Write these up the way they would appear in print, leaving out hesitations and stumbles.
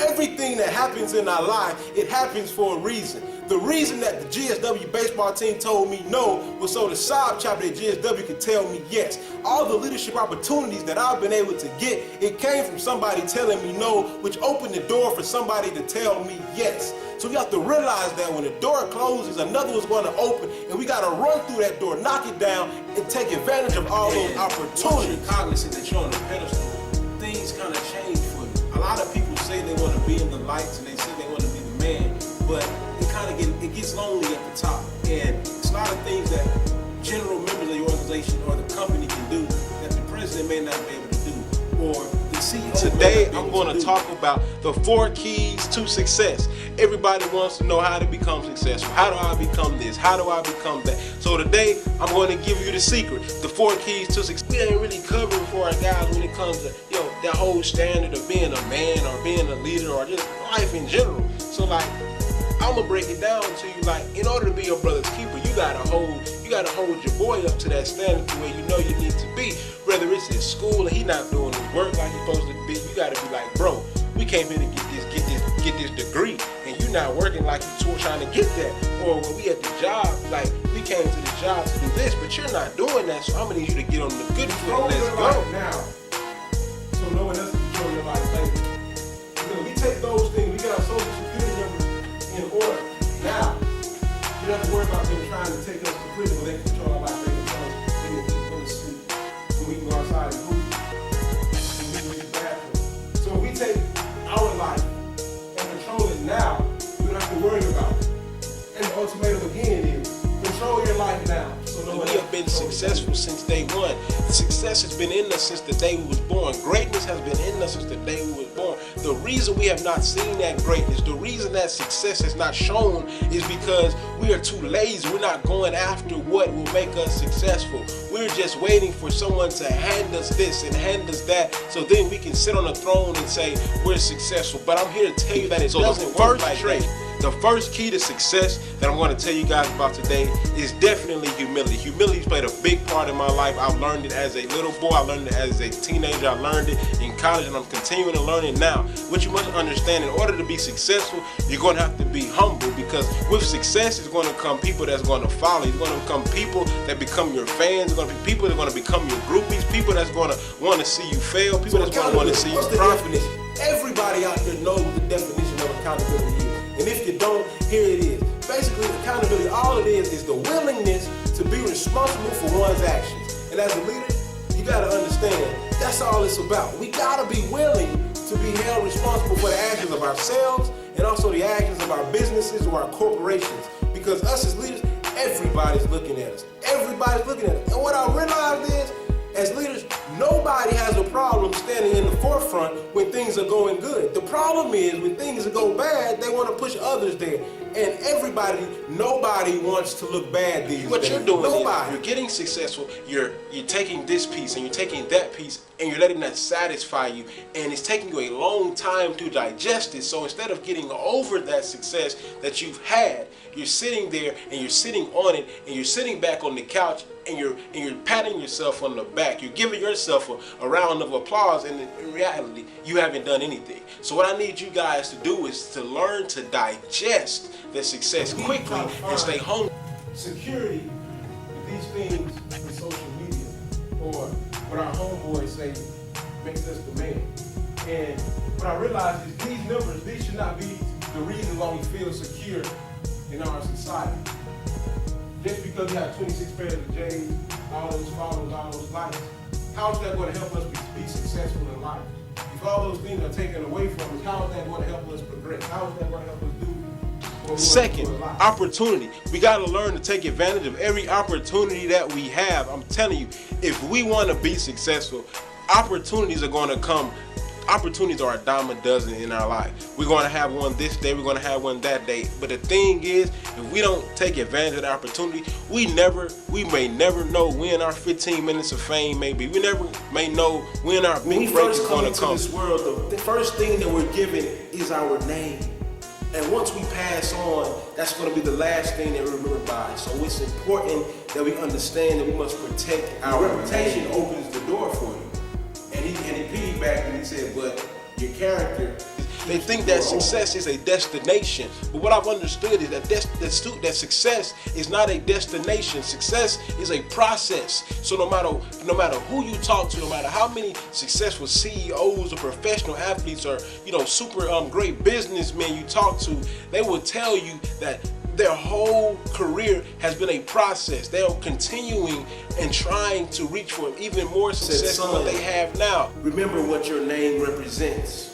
everything that happens in our life, it happens for a reason. The reason that the GSW baseball team told me no was so the side chapter at GSW could tell me yes. All the leadership opportunities that I've been able to get, it came from somebody telling me no, which opened the door for somebody to tell me yes. So we have to realize that when the door closes, another one's going to open, and we got to run through that door, knock it down, and take advantage of all those opportunities. Once you're cognizant that you're on the pedestal, things kind of change for you. A lot of people say they want to be in the lights and they say they want to be the man, but it gets lonely at the top. And it's a lot of things that general members of the organization or the company can do that the president may not be able to do, or the CEO. Today, I'm going to talk about the 4 keys to success. Everybody wants to know how to become successful. How do I become this? How do I become that? So today, I'm going to give you the secret, the 4 keys to success. We ain't really covering for our guys when it comes to, that whole standard of being a man or being a leader or just life in general. So I'm gonna break it down to you. In order to be your brother's keeper, you gotta hold your boy up to that standard to where you need to be. Whether it's in school and he not doing his work like he's supposed to be, you gotta be like, bro, we came here to get this degree, and you not working like you're trying to get that. Or when we at the job, we came to the job to do this, but you're not doing that. So I'm gonna need you to get on the good foot. Let's go now. So no one else can control your life later. Because we take those things, we get our social security numbers in order. Now, you don't have to worry about them trying to take us to prison when they control our life. They control us when we go to sleep, when we go outside and hoop, when we go to the bathroom. So if we take our life and control it now, we don't have to worry about it. And the ultimatum again is control your life now. We have been successful since day one. Success has been in us since the day we was born. Greatness has been in us since the day we was born. The reason we have not seen that greatness, the reason that success has not shown is because we are too lazy. We're not going after what will make us successful. We're just waiting for someone to hand us this and hand us that, so then we can sit on the throne and say we're successful. But I'm here to tell you that it doesn't work like that. The first key to success that I'm going to tell you guys about today is definitely humility. Humility's played a big part in my life. I've learned it as a little boy. I learned it as a teenager. I learned it in college, and I'm continuing to learn it now. What you must understand, in order to be successful, you're going to have to be humble, because with success is going to come people that's going to follow. It's going to become people that become your fans. It's going to be people that are going to become your groupies, people that's going to want to see you fail, people that's going to want to see you profit. Everybody out there knows what the definition of accountability is. And if you don't, here it is. Basically, accountability, all it is the willingness to be responsible for one's actions. And as a leader, you got to understand, that's all it's about. We got to be willing to be held responsible for the actions of ourselves and also the actions of our businesses or our corporations. Because us as leaders, everybody's looking at us. Everybody's looking at us. And what I realized is, as leaders, nobody has a problem standing in the forefront when things are going good. The problem is when things go bad, they want to push others there. And nobody wants to look bad these days. What you're doing is you're getting successful, you're taking this piece and you're taking that piece and you're letting that satisfy you, and it's taking you a long time to digest it. So instead of getting over that success that you've had, you're sitting there and you're sitting on it and you're sitting back on the couch and you're patting yourself on the back. You're giving yourself a round of applause, and in reality, you haven't done anything. So what I need you guys to do is to learn to digest the success quickly and stay hungry. Security with these things with social media, or what our homeboys say, makes us the man. And what I realized is these numbers, these should not be the reason why we feel secure in our society. Just because we have 26 pairs of J's, all those follows, all those likes, how is that going to help us be successful in life? If all those things are taken away from us, how is that going to help us progress? How is that going to help us do what we Second, want to do in life? Opportunity. We got to learn to take advantage of every opportunity that we have. I'm telling you, if we want to be successful, opportunities are going to come. Opportunities are a dime a dozen in our life. We're going to have one this day, we're going to have one that day. But the thing is, if we don't take advantage of the opportunity, we may never know when our 15 minutes of fame may be. We never may know when our big break is going to come. When we first come into this world, the first thing that we're given is our name. And once we pass on, that's going to be the last thing that we're remembered by. So it's important that we understand that we must protect our reputation. Opens the door for you. And he piggybacked and he said, but your character. They think that success is a destination. But what I've understood is that success is not a destination. Success is a process. So no matter who you talk to, no matter how many successful CEOs or professional athletes or super great businessmen you talk to, they will tell you that their whole career has been a process. They are continuing and trying to reach for even more success than what they have now. Remember what your name represents.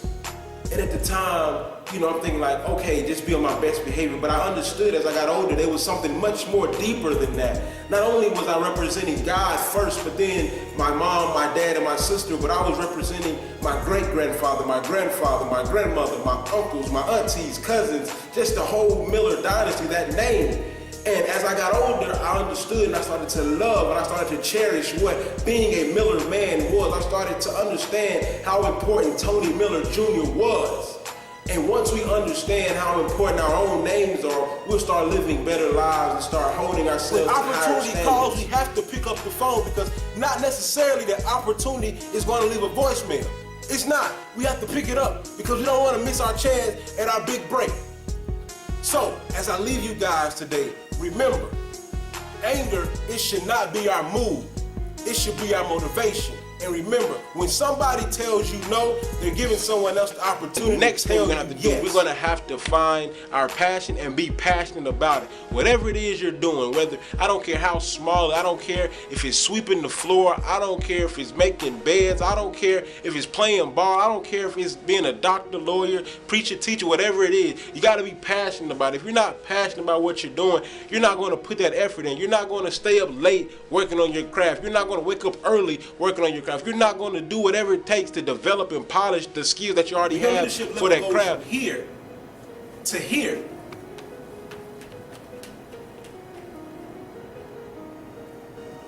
And at the time, I'm thinking like, okay, just be on my best behavior. But I understood as I got older, there was something much more deeper than that. Not only was I representing God first, but then my mom, my dad, and my sister, but I was representing my great-grandfather, my grandfather, my grandmother, my uncles, my aunties, cousins, just the whole Miller dynasty, that name. And as I got older, I understood and I started to love and I started to cherish what being a Miller man was. I started to understand how important Tony Miller Jr. was. And once we understand how important our own names are, we'll start living better lives and start holding ourselves to higher standards. When opportunity calls, we have to pick up the phone because not necessarily that opportunity is going to leave a voicemail. It's not. We have to pick it up because we don't want to miss our chance at our big break. So, as I leave you guys today, remember, anger, it should not be our mood. It should be our motivation. And remember, when somebody tells you no, they're giving someone else the opportunity. The next thing we're gonna have to do, we're gonna have to find our passion and be passionate about it. Whatever it is you're doing, whether, I don't care how small, I don't care if it's sweeping the floor, I don't care if it's making beds, I don't care if it's playing ball, I don't care if it's being a doctor, lawyer, preacher, teacher, whatever it is. You gotta be passionate about it. If you're not passionate about what you're doing, you're not gonna put that effort in. You're not gonna stay up late working on your craft. You're not gonna wake up early working on your craft. You're not going to do whatever it takes to develop and polish the skills that you already have for that craft. From here to here.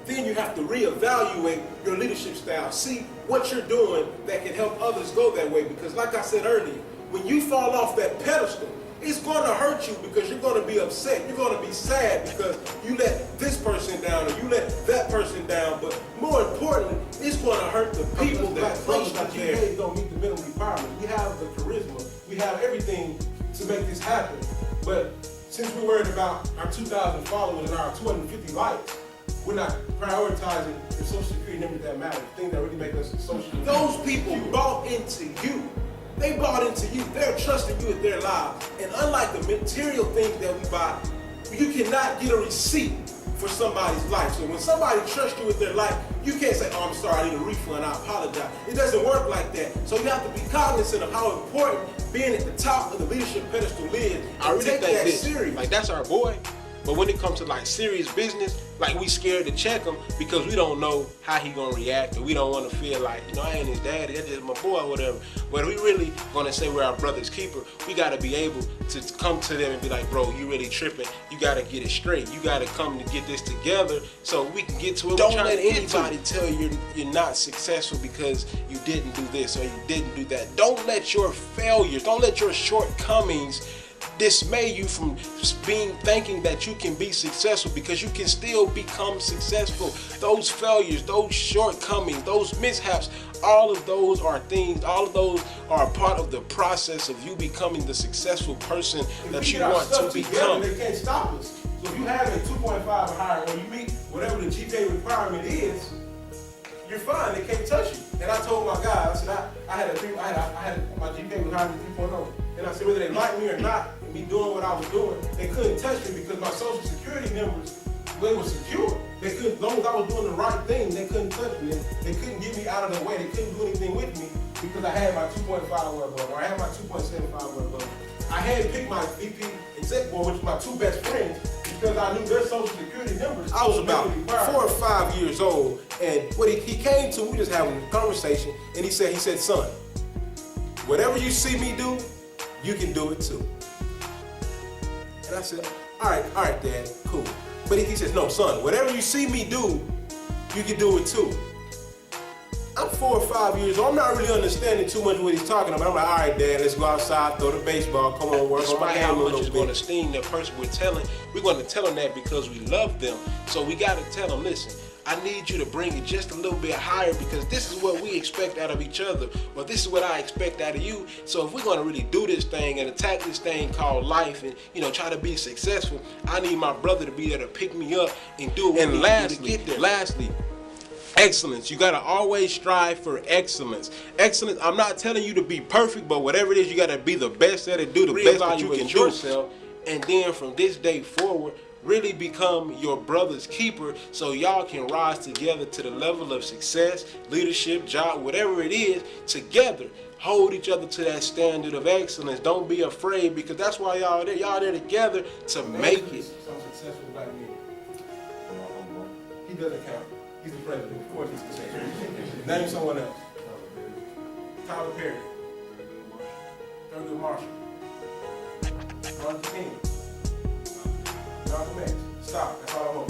Then you have to reevaluate your leadership style. See what you're doing that can help others go that way. Because like I said earlier, when you fall off that pedestal, it's going to hurt you because you're going to be upset. You're going to be sad because you let this person down or you let that person down. But more importantly, it's going to hurt the people that place you there. GPAs don't meet the minimum requirements. We have the charisma. We have everything to make this happen. But since we're worried about our 2,000 followers and our 250 likes, we're not prioritizing the social security numbers that matter, the things that really make us social. Those people bought into you. They bought into you. They're trusting you with their lives. And unlike the material things that we buy, you cannot get a receipt for somebody's life. So when somebody trusts you with their life, you can't say, oh, I'm sorry, I need a refund, I apologize. It doesn't work like that. So you have to be cognizant of how important being at the top of the leadership pedestal is. I really take think that this, serious. like that's our boy. But when it comes to like serious business, like we scared to check him because we don't know how he gonna react, or we don't want to feel like, I ain't his daddy, that's just my boy or whatever. But if we really gonna say we're our brother's keeper, we gotta be able to come to them and be like, bro, you really tripping. You gotta get it straight. You gotta come to get this together so we can get to it. Don't let anybody tell you you're not successful because you didn't do this or you didn't do that. Don't let your failures, don't let your shortcomings dismay you from thinking that you can be successful, because you can still become successful. Those failures, those shortcomings, those mishaps, all of those are things, all of those are a part of the process of you becoming the successful person that you want to become. They can't stop us. So if you have a 2.5 or higher, or you meet whatever the GPA requirement is, you're fine. They can't touch you. And I told my guys, I had my GPA was higher than 3.0. And I said, whether they like me or not, and me doing what I was doing, they couldn't touch me because my social security numbers, they were secure. They couldn't, as long as I was doing the right thing, they couldn't touch me. They couldn't get me out of the way. They couldn't do anything with me because I had my 2.5 or above, or I had my 2.75 or above. I had picked my VP exec board, which was my two best friends, because I knew their social security numbers. I was about 4 or 5 years old, and when he came to me, we just having a conversation, and he said, son, whatever you see me do, you can do it too. And I said, all right, Dad, cool. But he says, no, son, whatever you see me do, you can do it too. I'm 4 or 5 years old. I'm not really understanding too much what he's talking about. I'm like, all right, Dad, let's go outside, throw the baseball, come on, work on my game a little bit. Despite how much it's going to sting that person we're going to tell them that because we love them. So we got to tell them, listen, I need you to bring it just a little bit higher, because this is what we expect out of each other, or this is what I expect out of you. So if we're gonna really do this thing and attack this thing called life and, you know, try to be successful, I need my brother to be there to pick me up and do it. And lastly, excellence. You gotta always strive for excellence. Excellence, I'm not telling you to be perfect, but whatever it is, you gotta be the best at it, do the best that you can do. Yourself, and then from this day forward, really become your brother's keeper, so y'all can rise together to the level of success, leadership, job, whatever it is, together. Hold each other to that standard of excellence. Don't be afraid, because that's why y'all there. Y'all there together to make it. Some successful black men. He doesn't count. He's the president. Of course he's successful. Name someone else. Tyler Perry. Thurgood Marshall. Martin King. Malcolm X. Stop. That's all I want.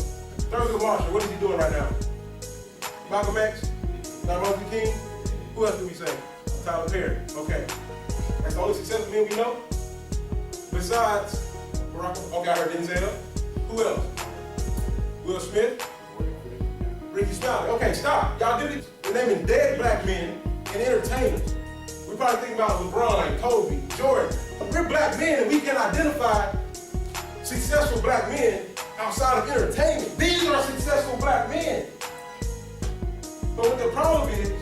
Thurgood Marshall, what is he doing right now? Malcolm X? Not Martin King? Who else do we say? Tyler Perry. Okay. That's the only successful men we know? Besides Barack Obama. Okay, I heard Denzel. Who else? Will Smith? Ricky Smiley. Okay, stop. Y'all did it. We're naming dead black men and entertainers. We probably think about LeBron, Kobe, Jordan. We're black men and we can identify successful black men outside of entertainment. These are successful black men. But what the problem is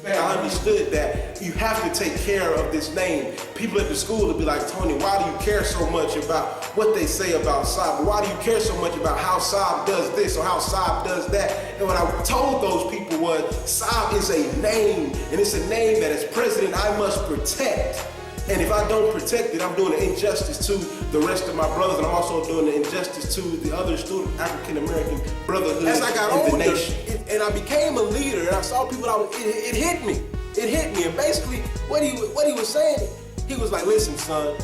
that I understood that you have to take care of this name. People at the school will be like, Tony, why do you care so much about what they say about Saab? Why do you care so much about how Saab does this or how Saab does that? And what I told those people was, Saab is a name, and it's a name that as president I must protect. And if I don't protect it, I'm doing an injustice to the rest of my brothers, and I'm also doing an injustice to the other student African-American brotherhood as I got older, in the nation. And I became a leader, and I saw people it hit me. It hit me. And basically, what he was saying, he was like, listen, son,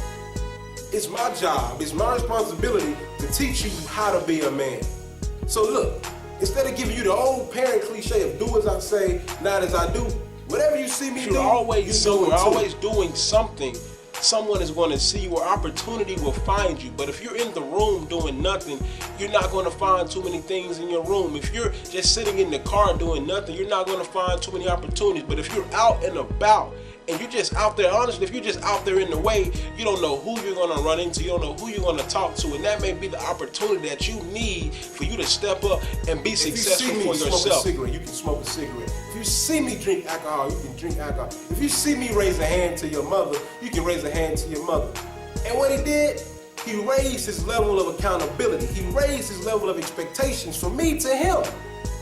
it's my job, it's my responsibility to teach you how to be a man. So look, instead of giving you the old parent cliche of do as I say, not as I do, whatever you see me do, you're always doing something. Someone is going to see you, or opportunity will find you. But if you're in the room doing nothing, you're not going to find too many things in your room. If you're just sitting in the car doing nothing, you're not going to find too many opportunities. But if you're out and about, and you're just out there, honestly, if you're just out there in the way, you don't know who you're going to run into, you don't know who you're going to talk to, and that may be the opportunity that you need for you to step up and be successful for yourself. Smoke a cigarette, you can smoke a cigarette. If you see me drink alcohol, you can drink alcohol. If you see me raise a hand to your mother, you can raise a hand to your mother. And what he did, he raised his level of accountability. He raised his level of expectations from me to him,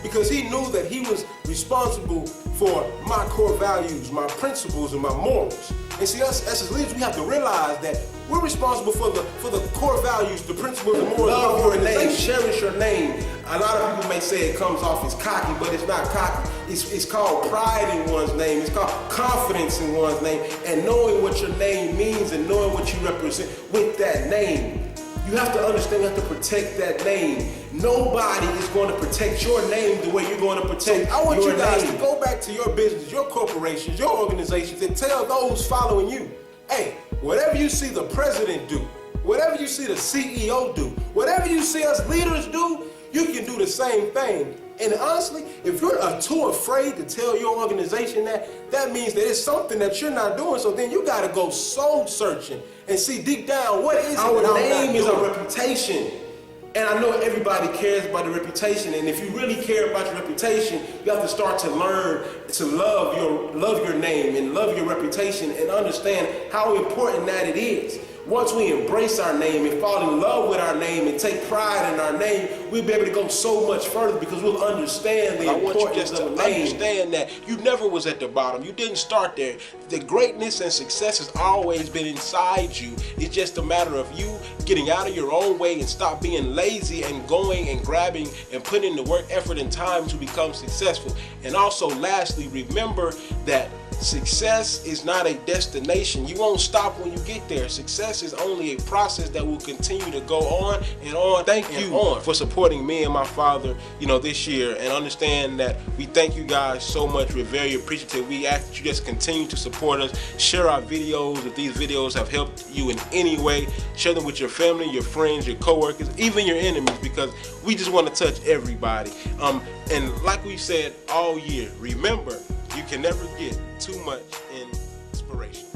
because he knew that he was responsible for my core values, my principles, and my morals. And see, us as leaders, we have to realize that we're responsible for the core values, the principles, and morals. Love your name, cherish your name. A lot of people may say it comes off as cocky, but it's not cocky. It's called pride in one's name. It's called confidence in one's name, and knowing what your name means and knowing what you represent with that name. You have to understand, you have to protect that name. Nobody is going to protect your name the way you're going to protect your name. I want you guys to go back to your business, your corporations, your organizations, and tell those following you, hey, whatever you see the president do, whatever you see the CEO do, whatever you see us leaders do, you can do the same thing. And honestly, if you're too afraid to tell your organization that means that it's something that you're not doing. So then you got to go soul searching and see deep down, what is it? Our name is a reputation. And I know everybody cares about the reputation. And if you really care about your reputation, you have to start to learn to love your name and love your reputation and understand how important that it is. Once we embrace our name and fall in love with our name and take pride in our name, we'll be able to go so much further, because we'll understand the importance of a name. Understand that you never was at the bottom. You didn't start there. The greatness and success has always been inside you. It's just a matter of you getting out of your own way and stop being lazy and going and grabbing and putting in the work, effort, and time to become successful. And also, lastly, remember that Success is not a destination. You won't stop when you get there. Success is only a process that will continue to go on and on. Thank you for supporting me and my father, this year, and understand that we thank you guys so much. We're very appreciative. We ask that you just continue to support us. Share our videos. If these videos have helped you in any way, share them with your family, your friends, your coworkers, even your enemies, because we just want to touch everybody. And like we said all year, remember, you can never get too much inspiration.